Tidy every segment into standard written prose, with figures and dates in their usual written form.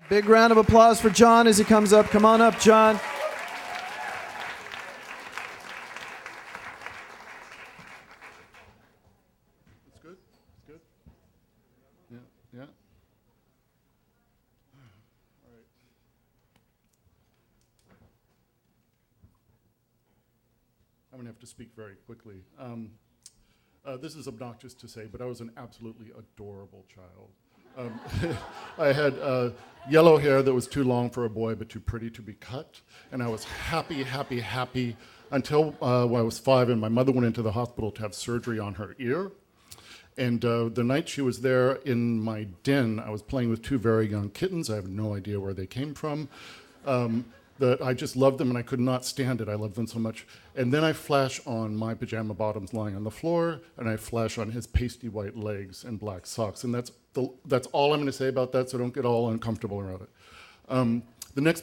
Big round of applause for John as he comes up. Come on up, John. It's good? It's good? Yeah, yeah. All right. I'm going to have to speak very quickly. This is obnoxious to say, but I was an absolutely adorable child. I had yellow hair that was too long for a boy, but too pretty to be cut. And I was happy, happy, happy until when I was 5 and my mother went into the hospital to have surgery on her ear. And the night she was there in my den, I was playing with 2 very young kittens. I have no idea where they came from. That I just loved them and I could not stand it. I loved them so much. And then I flash on my pajama bottoms lying on the floor, and I flash on his pasty white legs and black socks. And that's all I'm going to say about that, so don't get all uncomfortable around it. The next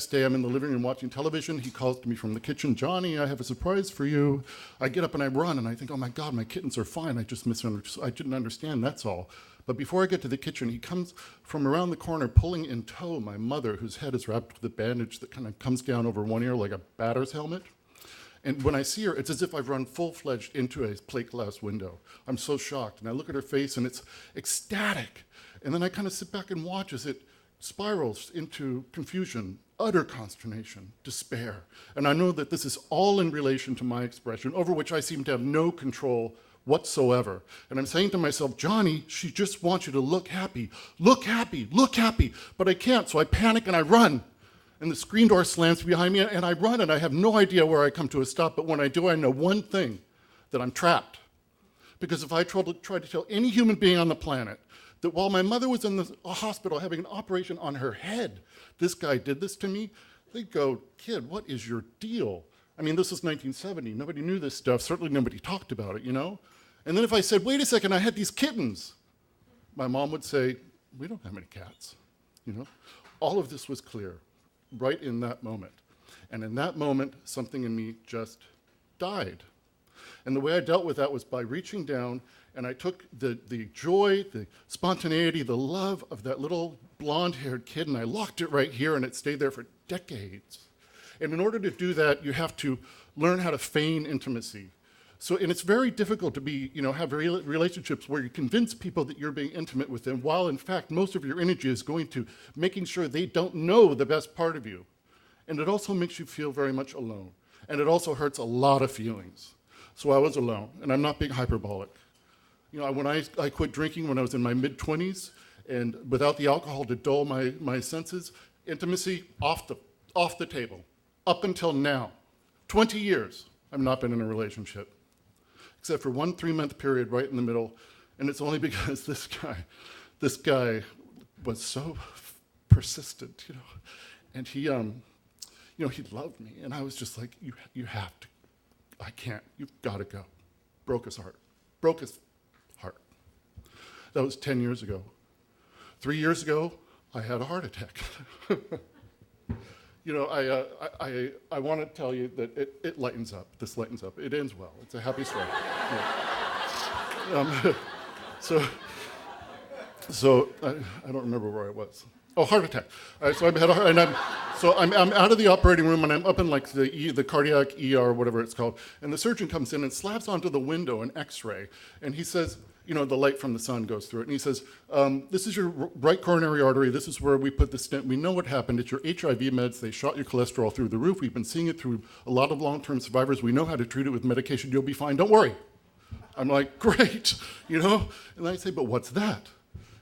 day, I'm in the living room watching television. He calls to me from the kitchen, "Johnny, I have a surprise for you." I get up and I run, and I think, oh my God, my kittens are fine. I didn't understand, that's all. But before I get to the kitchen, he comes from around the corner pulling in tow my mother, whose head is wrapped with a bandage that kind of comes down over one ear like a batter's helmet. And when I see her, it's as if I've run full-fledged into a plate glass window. I'm so shocked, and I look at her face, and it's ecstatic. And then I kind of sit back and watch as it spirals into confusion, utter consternation, despair. And I know that this is all in relation to my expression, over which I seem to have no control whatsoever. And I'm saying to myself, "Johnny, she just wants you to look happy. Look happy, look happy." But I can't, so I panic and I run. And the screen door slams behind me, and I run, and I have no idea where I come to a stop. But when I do, I know one thing, that I'm trapped. Because if I try to tell any human being on the planet that while my mother was in the hospital having an operation on her head, this guy did this to me, they'd go, "Kid, what is your deal?" I mean, this was 1970. Nobody knew this stuff. Certainly nobody talked about it, you know? And then if I said, "Wait a second, I had these kittens," my mom would say, "We don't have any cats," you know? All of this was clear right in that moment. And in that moment, something in me just died. And the way I dealt with that was by reaching down, and I took the joy, the spontaneity, the love of that little blonde-haired kid, and I locked it right here, and it stayed there for decades. And in order to do that, you have to learn how to feign intimacy. So, and it's very difficult to have relationships where you convince people that you're being intimate with them, while in fact, most of your energy is going to making sure they don't know the best part of you. And it also makes you feel very much alone. And it also hurts a lot of feelings. So I was alone, and I'm not being hyperbolic. You know, when I quit drinking when I was in my mid-20s, and without the alcohol to dull my senses, intimacy off the table. Up until now, 20 years, I've not been in a relationship, except for one 3-month period right in the middle, and it's only because this guy was so persistent, you know, and he loved me, and I was just like, you have to, I can't, you've got to go. Broke his heart. That was 10 years ago. 3 years ago, I had a heart attack. You know, I want to tell you that it lightens up. This lightens up. It ends well. It's a happy story. Yeah. So I don't remember where I was. Oh, heart attack. So I've had a heart, and I'm out of the operating room, and I'm up in like the cardiac ER, whatever it's called, and the surgeon comes in and slaps onto the window an X-ray, and he says, you know, the light from the sun goes through it, and he says, "This is your right coronary artery. This is where we put the stent. We know what happened. It's your HIV meds. They shot your cholesterol through the roof. We've been seeing it through a lot of long-term survivors. We know how to treat it with medication. You'll be fine. Don't worry." I'm like, great, you know? And I say, "But what's that?"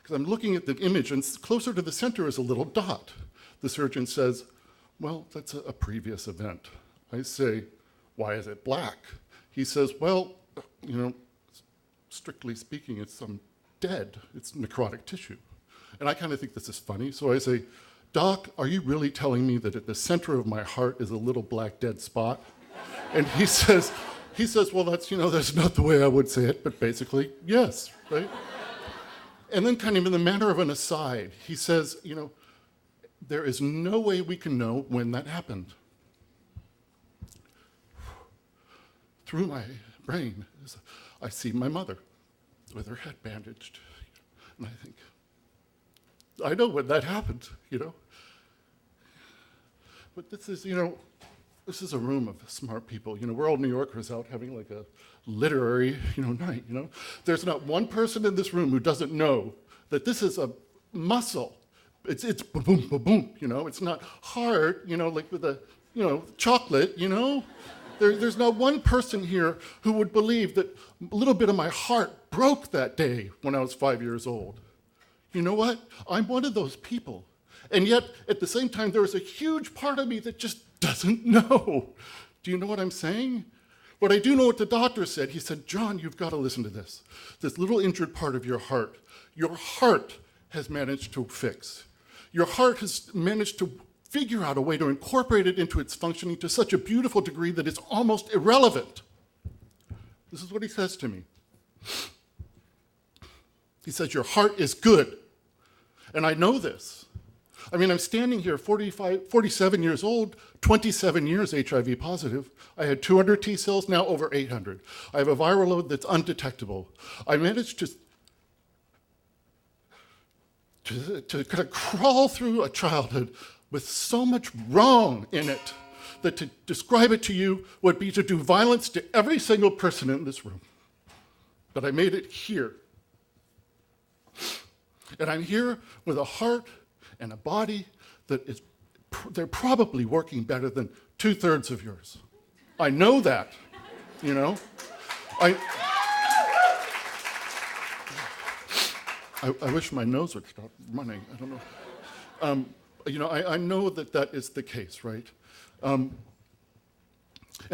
Because I'm looking at the image, and closer to the center is a little dot. The surgeon says, "Well, that's a previous event." I say, "Why is it black?" He says, "Well, you know, strictly speaking, it's dead. It's necrotic tissue." And I kind of think this is funny, so I say, "Doc, are you really telling me that at the center of my heart is a little black dead spot?" And he says, "Well, that's not the way I would say it, but basically, yes," right? And then kind of in the manner of an aside, he says, "You know, there is no way we can know when that happened." Through my brain, I see my mother with her head bandaged, and I think, I know when that happened, you know. But this is, you know, this is a room of smart people. You know, we're all New Yorkers out having like a literary, you know, night, you know. There's not one person in this room who doesn't know that this is a muscle. It's boom, boom, boom, boom, you know. It's not hard, you know, like with a, you know, chocolate, you know. There's not one person here who would believe that a little bit of my heart broke that day when I was 5 years old. You know what? I'm one of those people. And yet, at the same time, there is a huge part of me that just doesn't know. Do you know what I'm saying? But I do know what the doctor said. He said, John, you've got to listen to this. This little injured part of your heart has managed to fix. Your heart has managed to figure out a way to incorporate it into its functioning to such a beautiful degree that it's almost irrelevant. This is what he says to me. He says, your heart is good. And I know this. I mean, I'm standing here 47 years old, 27 years HIV positive. I had 200 T cells, now over 800. I have a viral load that's undetectable. I managed to kind of crawl through a childhood with so much wrong in it that to describe it to you would be to do violence to every single person in this room. But I made it here. And I'm here with a heart and a body that is, they're probably working better than 2/3 of yours. I know that, you know. I wish my nose would stop running. I don't know. You know, I know that that is the case, right? And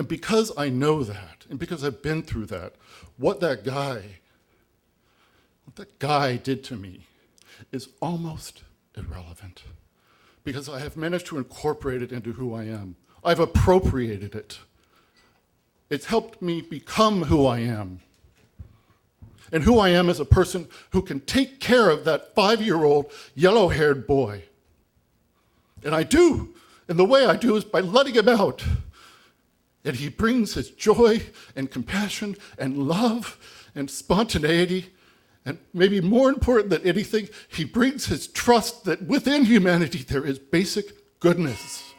because I know that, and because I've been through that, what that guy did to me is almost irrelevant. Because I have managed to incorporate it into who I am. I've appropriated it. It's helped me become who I am. And who I am as a person who can take care of that 5-year-old yellow-haired boy. And I do. And the way I do is by letting him out. And he brings his joy and compassion and love and spontaneity. And maybe more important than anything, he brings his trust that within humanity there is basic goodness.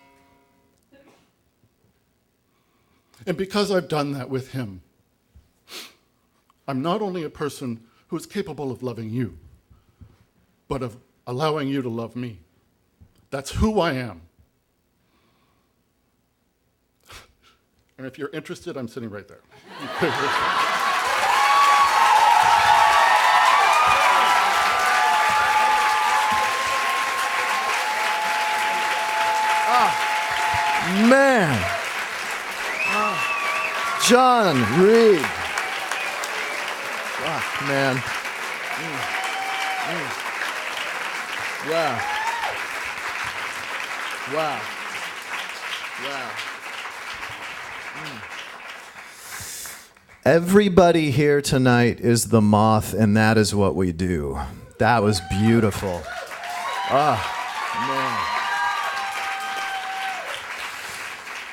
And because I've done that with him, I'm not only a person who is capable of loving you, but of allowing you to love me. That's who I am. And if you're interested, I'm sitting right there. Man. John Reed. Fuck, man. Wow. Wow. Wow. Everybody here tonight is the moth, and that is what we do. That was beautiful. Man.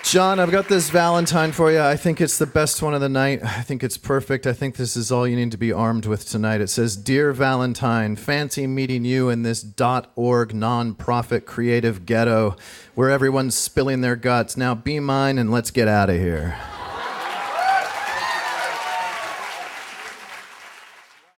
John, I've got this Valentine for you. I think it's the best one of the night. I think it's perfect. I think this is all you need to be armed with tonight. It says, Dear Valentine, fancy meeting you in this .org nonprofit creative ghetto where everyone's spilling their guts. Now be mine and let's get out of here.